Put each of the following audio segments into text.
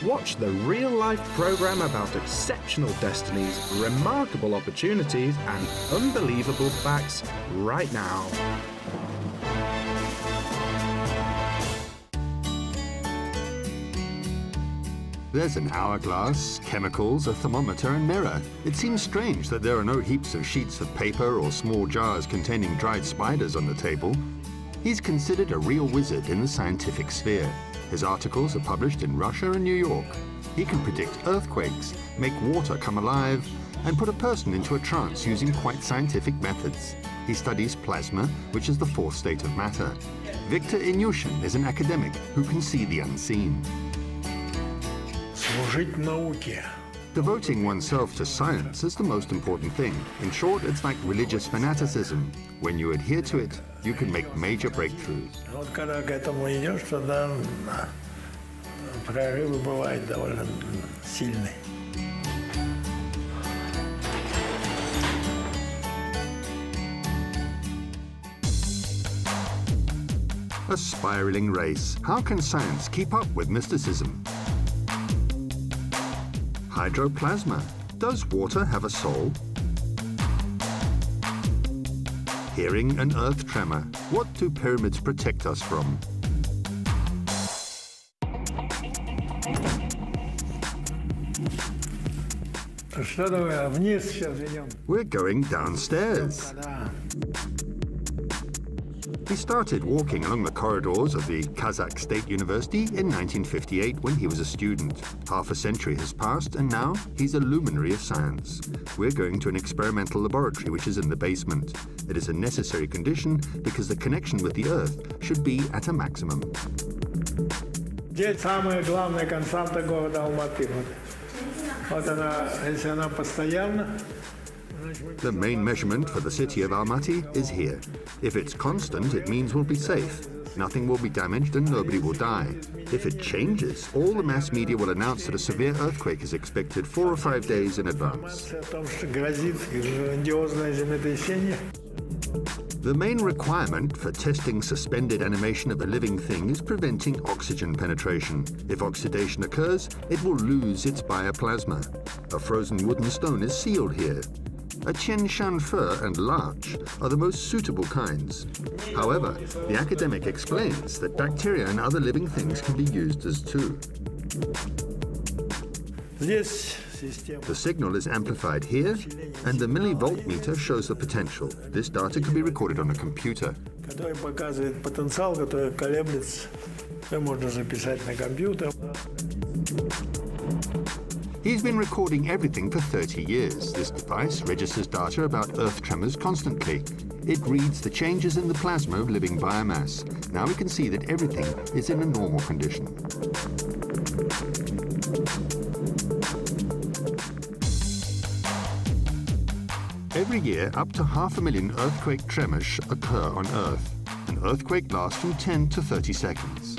Watch the real-life program about exceptional destinies, remarkable opportunities, and unbelievable facts right now. There's an hourglass, chemicals, a thermometer and mirror. It seems strange that there are no heaps of sheets of paper or small jars containing dried spiders on the table. He's considered a real wizard in the scientific sphere. His articles are published in Russia and New York. He can predict earthquakes, make water come alive, and put a person into a trance using quite scientific methods. He studies plasma, which is the fourth state of matter. Viktor Inushin is an academic who can see the unseen. Devoting oneself to science is the most important thing. In short, it's like religious fanaticism. When you adhere to it, you can make major breakthroughs. A spiraling race. How can science keep up with mysticism? Hydroplasma. Does water have a soul? Hearing an earth tremor. What do pyramids protect us from? We're going downstairs. He started walking along the corridors of the Kazakh State University in 1958 when he was a student. Half a century has passed, and now he's a luminary of science. We're going to an experimental laboratory which is in the basement. It is a necessary condition because the connection with the Earth should be at a maximum. Здесь самая главная константа города Алматы. Вот она, если она постоянна. The main measurement for the city of Almaty is here. If it's constant, it means we'll be safe. Nothing will be damaged and nobody will die. If it changes, all the mass media will announce that a severe earthquake is expected 4 or 5 days in advance. The main requirement for testing suspended animation of a living thing is preventing oxygen penetration. If oxidation occurs, it will lose its bioplasma. A frozen wooden stone is sealed here. A Tian-shan fir and larch are the most suitable kinds. However, the academic explains that bacteria and other living things can be used as too. The signal is amplified here, and the millivolt meter shows the potential. This data can be recorded on a computer. He's been recording everything for 30 years. This device registers data about earth tremors constantly. It reads the changes in the plasma of living biomass. Now we can see that everything is in a normal condition. Every year, up to 500,000 earthquake tremors occur on Earth. An earthquake lasts from 10 to 30 seconds.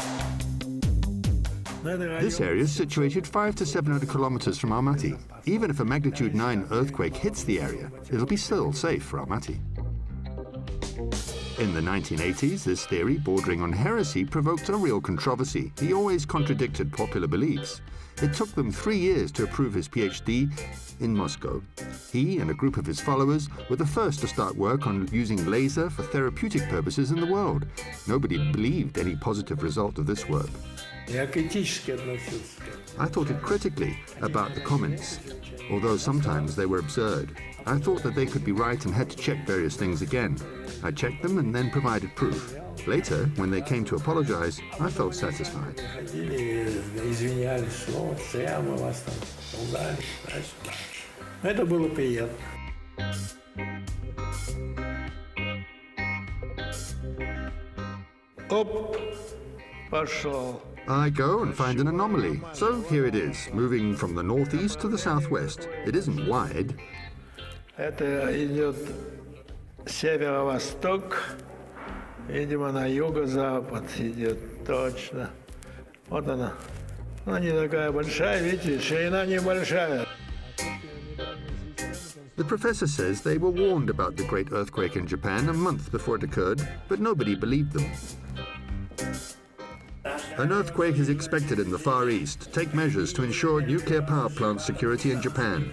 This area is situated 500 to 700 kilometers from Almaty. Even if a magnitude 9 earthquake hits the area, it'll be still safe for Almaty. In the 1980s, this theory, bordering on heresy, provoked a real controversy. He always contradicted popular beliefs. It took them 3 years to approve his PhD in Moscow. He and a group of his followers were the first to start work on using laser for therapeutic purposes in the world. Nobody believed any positive result of this work. I thought it critically about the comments, although sometimes they were absurd. I thought that they could be right and had to check various things again. I checked them and then provided proof. Later, when they came to apologize, I felt satisfied. I go and find an anomaly. So here it is, moving from the northeast to the southwest. It isn't wide. Это идет северо-восток, видимо, на юго-запад идет точно. Вот она. Она не такая большая, видите, ширина небольшая. The professor says they were warned about the great earthquake in Japan a month before it occurred, but nobody believed them. An earthquake is expected in the Far East. Take measures to ensure nuclear power plant security in Japan.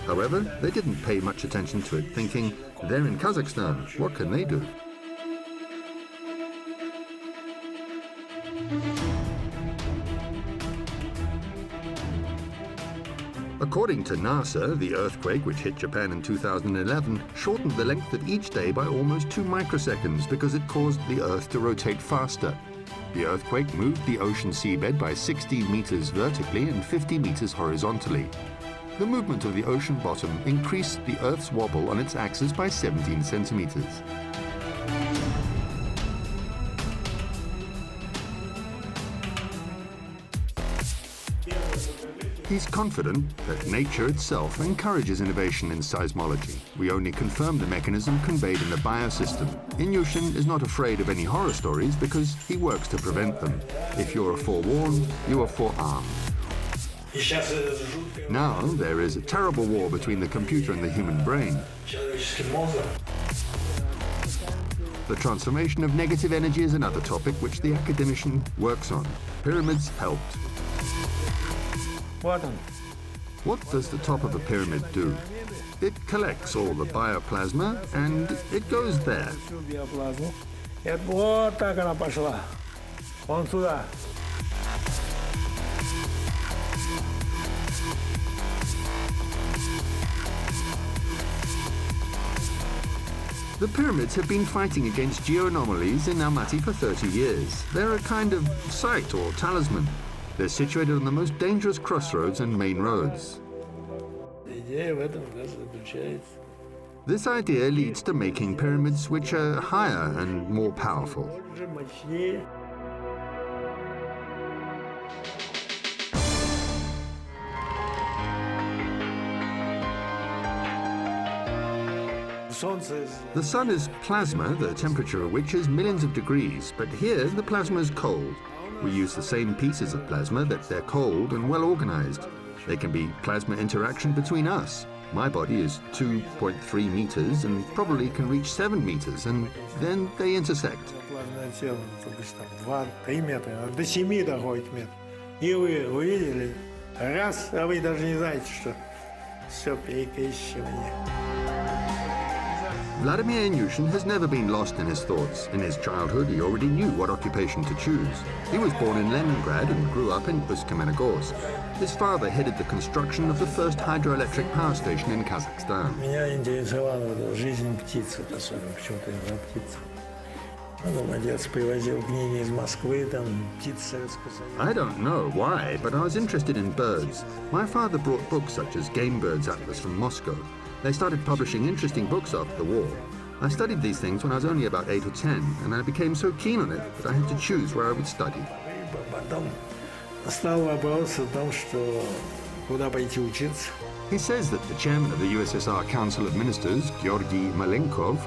However, they didn't pay much attention to it, thinking, they're in Kazakhstan, what can they do? According to NASA, the earthquake, which hit Japan in 2011, shortened the length of each day by almost 2 microseconds because it caused the Earth to rotate faster. The earthquake moved the ocean seabed by 60 meters vertically and 50 meters horizontally. The movement of the ocean bottom increased the Earth's wobble on its axis by 17 centimeters. He's confident that nature itself encourages innovation in seismology. We only confirm the mechanism conveyed in the biosystem. Inushin is not afraid of any horror stories because he works to prevent them. If you're forewarned, you are forearmed. Now there is a terrible war between the computer and the human brain. The transformation of negative energy is another topic which the academician works on. Pyramids helped. What does the top of a pyramid do? It collects all the bioplasma and it goes there. Вот так она пошла. Вон сюда. The pyramids have been fighting against geoanomalies in Almaty for 30 years. They're a kind of site or talisman. They're situated on the most dangerous crossroads and main roads. This idea leads to making pyramids which are higher and more powerful. The sun is plasma, the temperature of which is millions of degrees, but here the plasma is cold. We use the same pieces of plasma that they're cold and well organized. There can be plasma interaction between us. My body is 2.3 meters and probably can reach 7 meters, and then they intersect. До 7 доходит метр. И вы увидели, раз, а вы даже не знаете, что все перекрещивание. Vladimir Inushin has never been lost in his thoughts. In his childhood, he already knew what occupation to choose. He was born in Leningrad and grew up in Uсть-Kamenogorsk. His father headed the construction of the first hydroelectric power station in Kazakhstan. Меня интересовала жизнь птиц, особенно почему-то я птица. Отец привозил книги из Москвы, там птицы рассказали. I don't know why, but I was interested in birds. My father brought books such as Game Birds Atlas from Moscow. They started publishing interesting books after the war. I studied these things when I was only about 8 or 10, and I became so keen on it that I had to choose where I would study. Потом стал вопрос о том, что куда пойти учиться. He says that the chairman of the USSR Council of Ministers, Georgy Malenkov,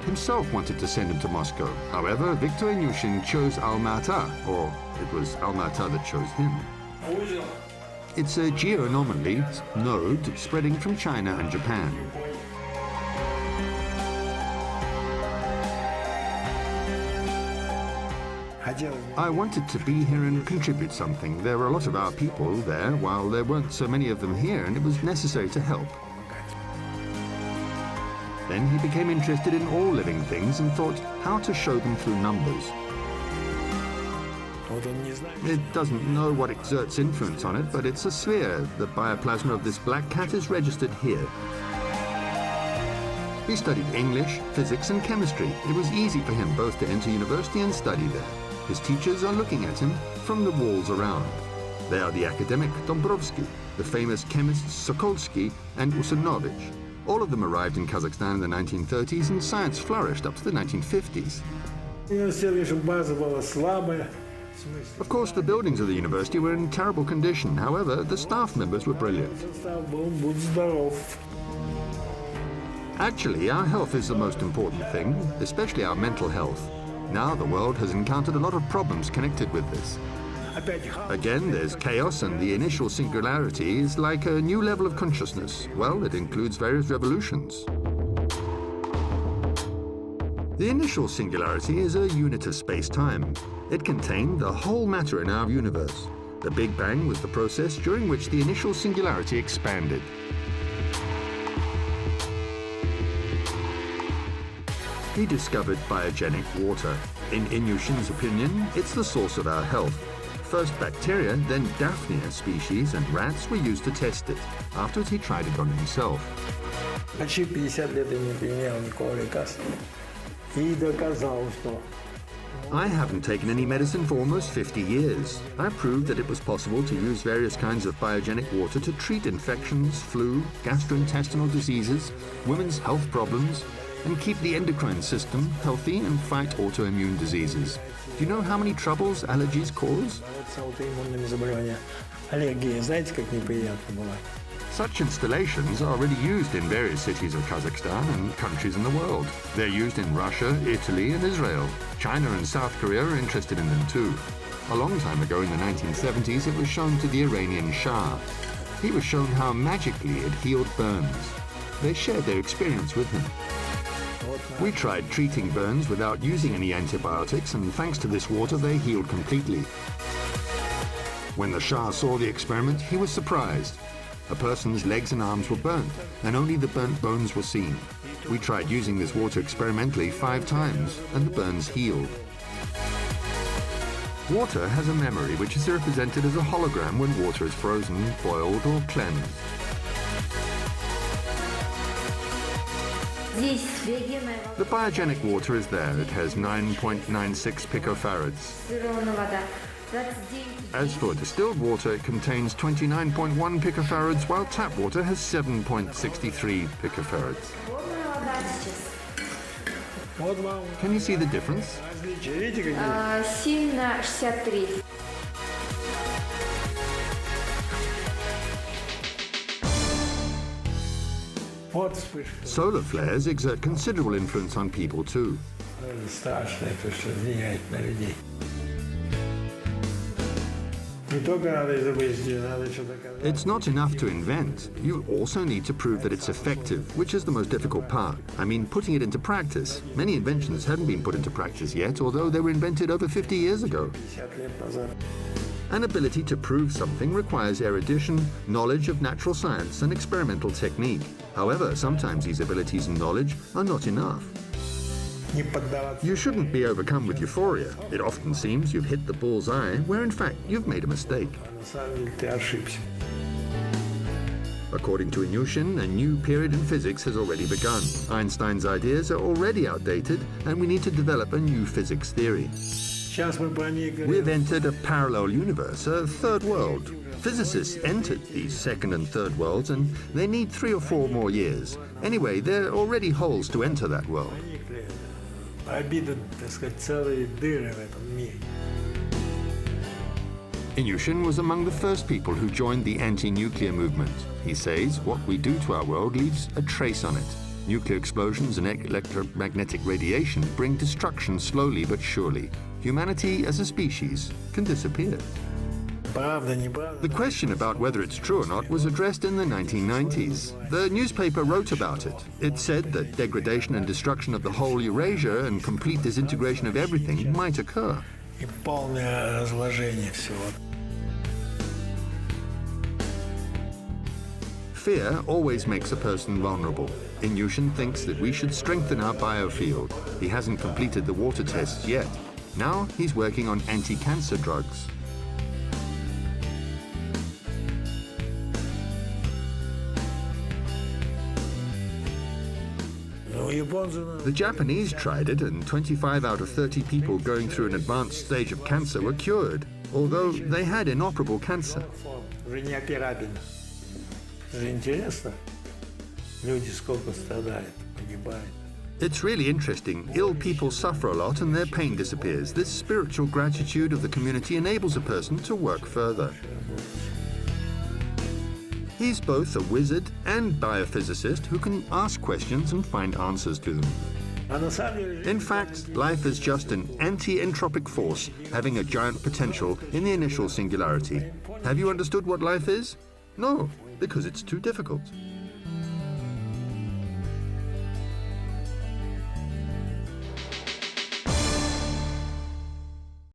himself wanted to send him to Moscow. However, Viktor Inushin chose Alma-Ata, or it was Alma-Ata that chose him. It's a geoanomaly node spreading from China and Japan. I wanted to be here and contribute something. There were a lot of our people there, while there weren't so many of them here, and it was necessary to help. Then he became interested in all living things and thought how to show them through numbers. It doesn't know what exerts influence on it, but it's a sphere. The bioplasma of this black cat is registered here. He studied English, physics, and chemistry. It was easy for him both to enter university and study there. His teachers are looking at him from the walls around. They are the academic Dombrovsky, the famous chemists Sokolsky and Usanovich. All of them arrived in Kazakhstan in the 1930s, and science flourished up to the 1950s. Of course, the buildings of the university were in terrible condition. However, the staff members were brilliant. Actually, our health is the most important thing, especially our mental health. Now the world has encountered a lot of problems connected with this. Again, there's chaos, and the initial singularity is like a new level of consciousness. Well, it includes various revolutions. The initial singularity is a unit of space-time. It contained the whole matter in our universe. The Big Bang was the process during which the initial singularity expanded. He discovered biogenic water. In Inushin's opinion, it's the source of our health. First bacteria, then Daphnia species and rats were used to test it. Afterwards, he tried it on himself. Почти 50 лет я не применял никакого лекарства. И доказал, что I haven't taken any medicine for almost 50 years. I proved that it was possible to use various kinds of biogenic water to treat infections, flu, gastrointestinal diseases, women's health problems, and keep the endocrine system healthy and fight autoimmune diseases. Do you know how many troubles allergies cause? с аутоиммунными заболеваниями. Аллергия, знаете, как неприятно бывает. Such installations are already used in various cities of Kazakhstan and countries in the world. They're used in Russia, Italy, and Israel. China and South Korea are interested in them too. A long time ago in the 1970s, it was shown to the Iranian Shah. He was shown how magically it healed burns. They shared their experience with him. We tried treating burns without using any antibiotics, and thanks to this water, they healed completely. When the Shah saw the experiment, he was surprised. A person's legs and arms were burnt, and only the burnt bones were seen. We tried using this water experimentally 5 times, and the burns healed. Water has a memory which is represented as a hologram when water is frozen, boiled, or cleansed. The biogenic water is there. It has 9.96 picofarads. As for distilled water, it contains 29.1 picofarads, while tap water has 7.63 picofarads. Can you see the difference? Видите, какие? 7 на 63. Вот вспышка. Solar flares exert considerable influence on people too. Это страшно, то, что влияет на людей. Не только надо изобрести, надо что доказать. It's not enough to invent. You also need to prove that it's effective, which is the most difficult part. I mean, putting it into practice. Many inventions haven't been put into practice yet, although they were invented over 50 years ago. 50 лет назад. An ability to prove something requires erudition, knowledge of natural science, and experimental technique. However, sometimes these abilities and knowledge are not enough. Не поддаваться. You shouldn't be overcome with euphoria. It often seems you've hit the bull's eye, where in fact you've made a mistake. На самом деле ты ошибся. According to Inushin, a new period in physics has already begun. Einstein's ideas are already outdated, and we need to develop a new physics theory. Сейчас мы проникли. We've entered a parallel universe, a third world. Physicists entered these second and third worlds, and they need 3 or 4 more years. Anyway, there are already holes to enter that world. Обида, так сказать, целые дыры в этом мире. Inushin was among the first people who joined the anti-nuclear movement. He says what we do to our world leaves a trace on it. Nuclear explosions and electromagnetic radiation bring destruction slowly but surely. Humanity as a species can disappear. Правда, неправда. The question about whether it's true or not was addressed in the 1990s. The newspaper wrote about it. It said that degradation and destruction of the whole Eurasia and complete disintegration of everything might occur. И полное разложение всего. Fear always makes a person vulnerable. Inushin thinks that we should strengthen our biofield. He hasn't completed the water tests yet. Now he's working on anti-cancer drugs. The Japanese tried it, and 25 out of 30 people going through an advanced stage of cancer were cured, although they had inoperable cancer. Уже неоперабельно. Это же интересно. Люди сколько страдают, погибают. It's really interesting. Ill people suffer a lot and their pain disappears. This spiritual gratitude of the community enables a person to work further. He's both a wizard and biophysicist who can ask questions and find answers to them. А на самом деле In fact, life is just an anti-entropic force having a giant potential in the initial singularity. Have you understood what life is? No, because it's too difficult.